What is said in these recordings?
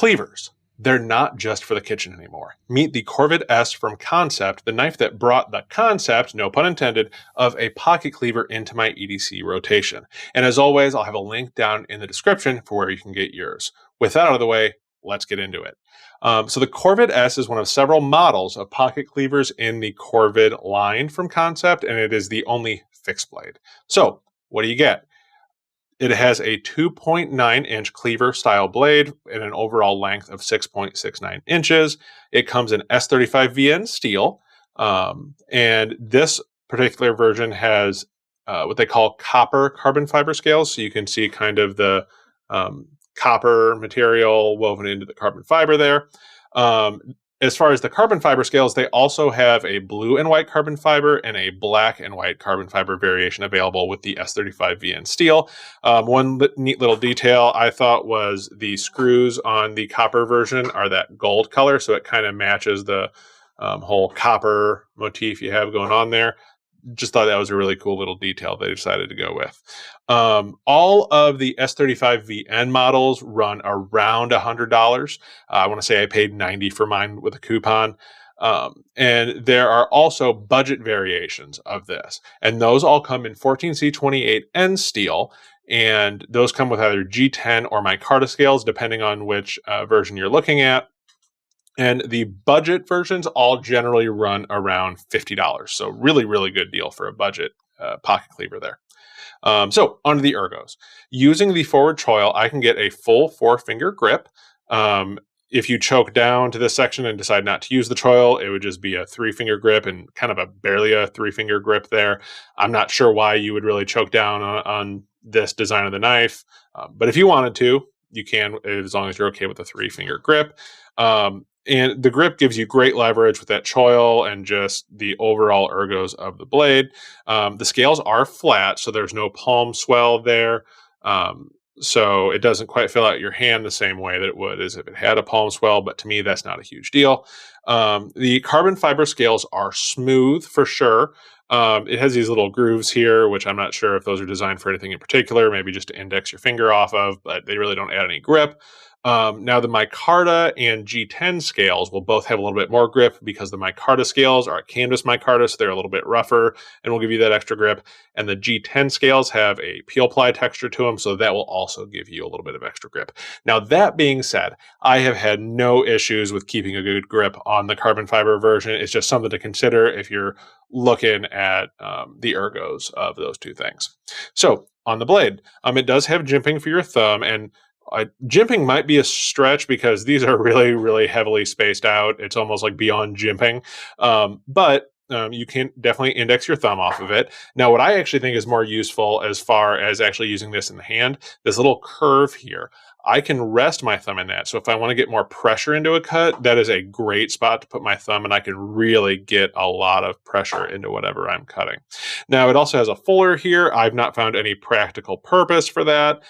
Cleavers. They're not just for the kitchen anymore. Meet the Korvid S from Kansept, the knife that brought the concept, no pun intended, of a pocket cleaver into my EDC rotation. And as always, I'll have a link down in the description for where you can get yours. With that out of the way, let's get into it. So the Korvid S is one of several models of pocket cleavers in the Korvid line from Kansept, and it is the only fixed blade. So what do you get? It has a 2.9-inch cleaver style blade and an overall length of 6.69 inches. It comes in S35VN steel, and this particular version has what they call copper carbon fiber scales. So you can see kind of the copper material woven into the carbon fiber there. As far as the carbon fiber scales, they also have a blue and white carbon fiber and a black and white carbon fiber variation available with the S35VN steel. One neat little detail I thought was the screws on the copper version are that gold color, so it kind of matches the whole copper motif you have going on there. Just thought that was a really cool little detail they decided to go with. All of the S35VN models run around $100. I want to say I paid $90 for mine with a coupon. And there are also budget variations of this. And those all come in 14C28N steel. And those come with either G10 or micarta scales, depending on which version you're looking at. And the budget versions all generally run around $50. So really, really good deal for a budget pocket cleaver there. So onto the Ergos. Using the forward choil, I can get a full 4-finger grip. If you choke down to this section and decide not to use the choil, it would just be a 3-finger grip and kind of barely a 3-finger grip there. I'm not sure why you would really choke down on this design of the knife. But if you wanted to, you can, as long as you're okay with the 3-finger grip. And the grip gives you great leverage with that choil and just the overall ergos of the blade. The scales are flat, so there's no palm swell there. So it doesn't quite fill out your hand the same way that it would as if it had a palm swell, but to me, that's not a huge deal. The carbon fiber scales are smooth for sure. It has these little grooves here, which I'm not sure if those are designed for anything in particular, maybe just to index your finger off of, but they really don't add any grip. Now the micarta and G10 scales will both have a little bit more grip because the micarta scales are a canvas micarta, so they're a little bit rougher and will give you that extra grip. And the G10 scales have a peel ply texture to them, so that will also give you a little bit of extra grip. Now that being said, I have had no issues with keeping a good grip on the carbon fiber version. It's just something to consider if you're looking at the ergos of those two things. So on the blade, it does have jimping for your thumb, and jimping might be a stretch because these are really, really heavily spaced out. It's almost like beyond jimping. But you can definitely index your thumb off of it. Now, what I actually think is more useful as far as actually using this in the hand, this little curve here, I can rest my thumb in that. So if I want to get more pressure into a cut, that is a great spot to put my thumb, and I can really get a lot of pressure into whatever I'm cutting. Now, it also has a fuller here. I've not found any practical purpose for that.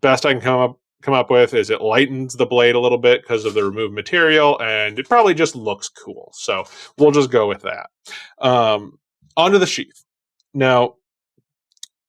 Best I can come up with is it lightens the blade a little bit because of the removed material, and it probably just looks cool. So we'll just go with that. Onto the sheath. Now,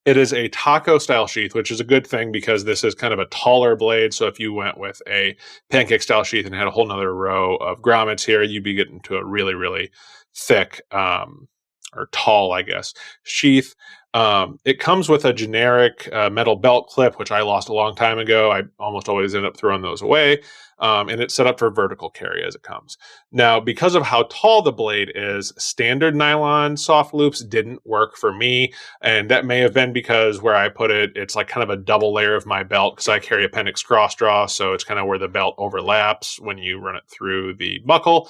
it is a taco style sheath, which is a good thing because this is kind of a taller blade. So if you went with a pancake style sheath and had a whole nother row of grommets here, you'd be getting to a really, really thick, or tall, I guess, sheath. It comes with a generic metal belt clip, which I lost a long time ago. I almost always end up throwing those away. And it's set up for vertical carry as it comes. Now, because of how tall the blade is, standard nylon soft loops didn't work for me. And that may have been because where I put it, it's like kind of a double layer of my belt because I carry appendix cross draw. So it's kind of where the belt overlaps when you run it through the buckle.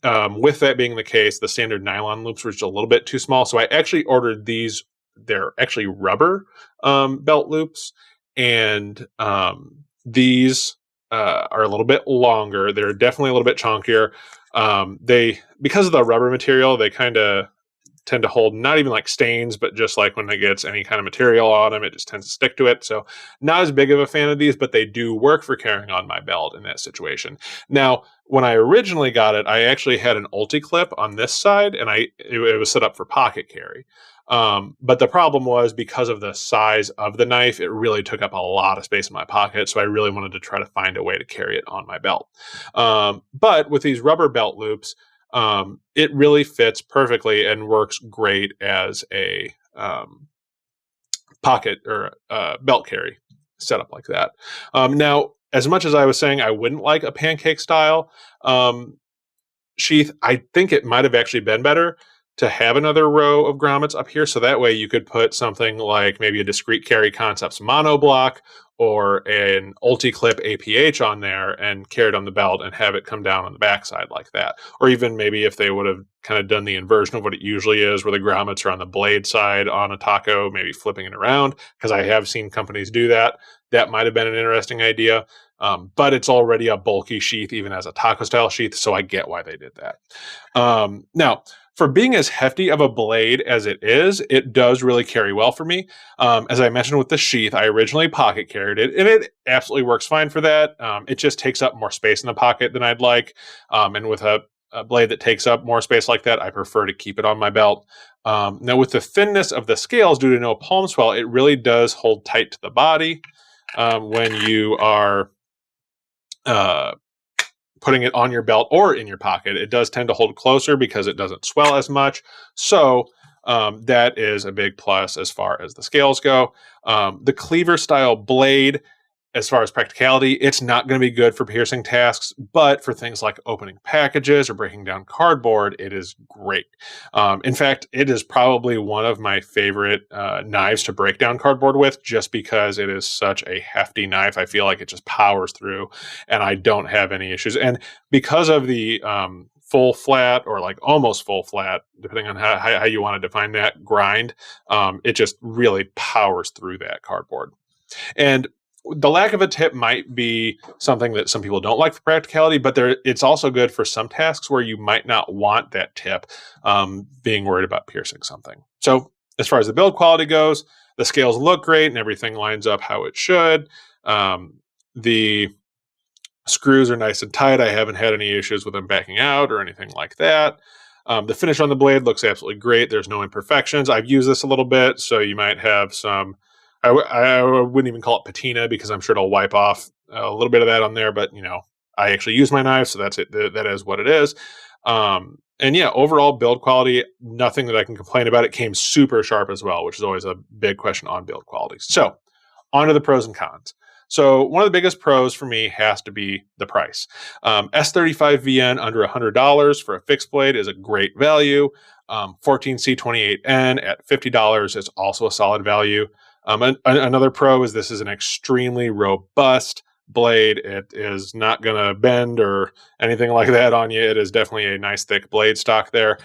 With that being the case, the standard nylon loops were just a little bit too small. So I actually ordered these. They're actually rubber belt loops. And these are a little bit longer. They're definitely a little bit chunkier. Because of the rubber material, they kind of tend to hold not even like stains, but just like when it gets any kind of material on them, it just tends to stick to it. So not as big of a fan of these, but they do work for carrying on my belt in that situation. Now, when I originally got it, I actually had an ulti clip on this side, and it was set up for pocket carry. But the problem was, because of the size of the knife, it really took up a lot of space in my pocket. So I really wanted to try to find a way to carry it on my belt. But with these rubber belt loops, it really fits perfectly and works great as a pocket or belt carry setup like that. Now, as much as I was saying I wouldn't like a pancake style sheath, I think it might have actually been better to have another row of grommets up here, so that way you could put something like maybe a discrete carry Kansept monoblock or an ulti-clip APH on there and carry it on the belt and have it come down on the backside like that. Or even maybe if they would have kind of done the inversion of what it usually is, where the grommets are on the blade side on a taco, maybe flipping it around, because I have seen companies do that. That might have been an interesting idea. But it's already a bulky sheath, even as a taco style sheath, so I get why they did that. Now, for being as hefty of a blade as it is, it does really carry well for me. As I mentioned with the sheath, I originally pocket carried it, and it absolutely works fine for that. It just takes up more space in the pocket than I'd like. And with a blade that takes up more space like that, I prefer to keep it on my belt. Now, with the thinness of the scales due to no palm swell, it really does hold tight to the body when you are putting it on your belt or in your pocket. It does tend to hold closer because it doesn't swell as much. So that is a big plus as far as the scales go. The Cleaver style blade, as far as practicality, it's not going to be good for piercing tasks, but for things like opening packages or breaking down cardboard, it is great. In fact, it is probably one of my favorite knives to break down cardboard with, just because it is such a hefty knife. I feel like it just powers through, and I don't have any issues. And because of the full flat, or like almost full flat, depending on how you want to define that, grind, it just really powers through that cardboard. And the lack of a tip might be something that some people don't like for practicality, but it's also good for some tasks where you might not want that tip, being worried about piercing something. So as far as the build quality goes, the scales look great and everything lines up how it should. The screws are nice and tight. I haven't had any issues with them backing out or anything like that. The finish on the blade looks absolutely great. There's no imperfections. I've used this a little bit, so you might have some... I wouldn't even call it patina, because I'm sure it'll wipe off a little bit of that on there, but I actually use my knife, so that's it. That is what it is. And yeah, overall build quality, nothing that I can complain about. It came super sharp as well, which is always a big question on build quality. So on to the pros and cons. So one of the biggest pros for me has to be the price. S35VN under $100 for a fixed blade is a great value. 14C28N at $50 is also a solid value. Another pro is this is an extremely robust blade. It is not going to bend or anything like that on you. It is definitely a nice thick blade stock there.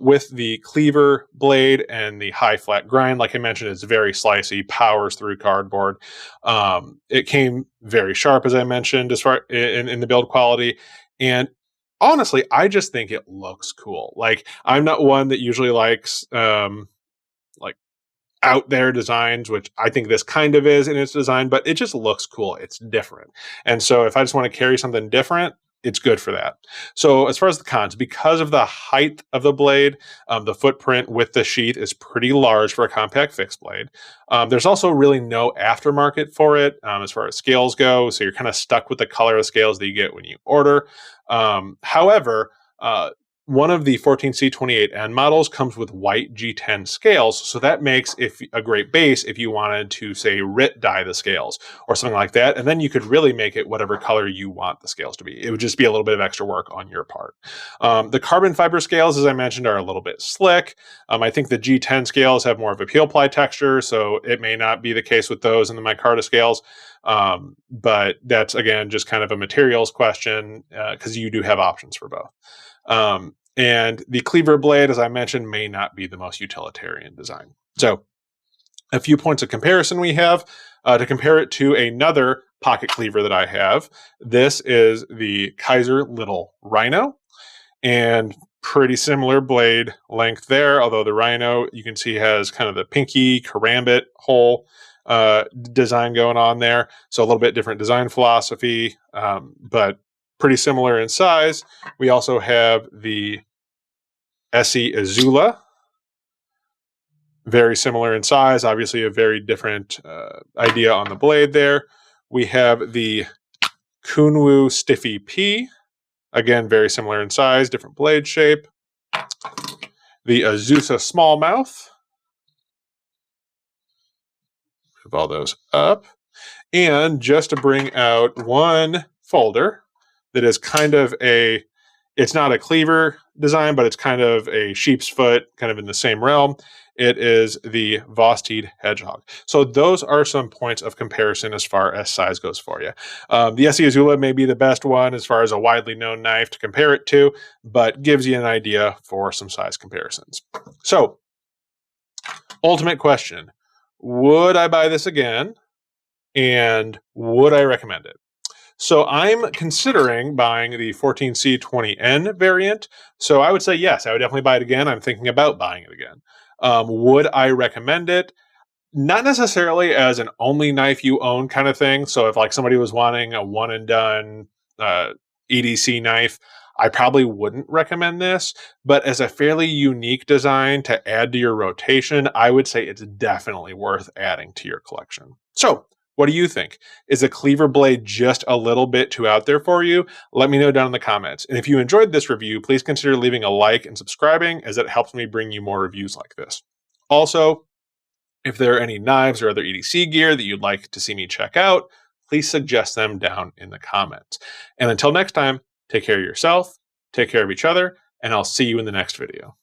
With the Cleaver blade and the high flat grind, like I mentioned, it's very slicey, powers through cardboard. It came very sharp, as I mentioned, as far in the build quality. And honestly, I just think it looks cool. Like, I'm not one that usually likes out there designs, which I think this kind of is in its design, but it just looks cool. It's different. And so if I just want to carry something different, it's good for that. So as far as the cons, because of the height of the blade, the footprint with the sheath is pretty large for a compact fixed blade. There's also really no aftermarket for it as far as scales go. So you're kind of stuck with the color of scales that you get when you order. However, one of the 14C28N models comes with white G10 scales, so that makes a great base if you wanted to, say, RIT dye the scales or something like that, and then you could really make it whatever color you want the scales to be. It would just be a little bit of extra work on your part. The carbon fiber scales, as I mentioned, are a little bit slick. I think the G10 scales have more of a peel ply texture, so it may not be the case with those in the micarta scales. But that's, again, just kind of a materials question, because you do have options for both. And the Cleaver blade, as I mentioned, may not be the most utilitarian design. So a few points of comparison we have to compare it to another pocket cleaver that I have. This is the Kaiser Little Rhino, and pretty similar blade length there, although the Rhino, you can see, has kind of the pinky karambit hole design going on there. So a little bit different design philosophy, but pretty similar in size. We also have the SE Azula, very similar in size, obviously a very different idea on the blade there. We have the Kunwu Stiffy P, again, very similar in size, different blade shape. The Azusa Smallmouth. Move all those up. And just to bring out one folder that is kind of a, it's not a cleaver design, but it's kind of a sheep's foot, kind of in the same realm. It is the Vosteed Hedgehog. So those are some points of comparison as far as size goes for you. The SE Azula may be the best one as far as a widely known knife to compare it to, but gives you an idea for some size comparisons. So, ultimate question. Would I buy this again? And would I recommend it? So I'm considering buying the 14C20N variant. So I would say yes, I would definitely buy it again. I'm thinking about buying it again. Would I recommend it? Not necessarily as an only knife you own kind of thing. So if like somebody was wanting a one and done EDC knife, I probably wouldn't recommend this. But as a fairly unique design to add to your rotation, I would say it's definitely worth adding to your collection. So what do you think? Is a cleaver blade just a little bit too out there for you? Let me know down in the comments. And if you enjoyed this review, please consider leaving a like and subscribing, as it helps me bring you more reviews like this. Also, if there are any knives or other EDC gear that you'd like to see me check out, please suggest them down in the comments. And until next time, take care of yourself, take care of each other, and I'll see you in the next video.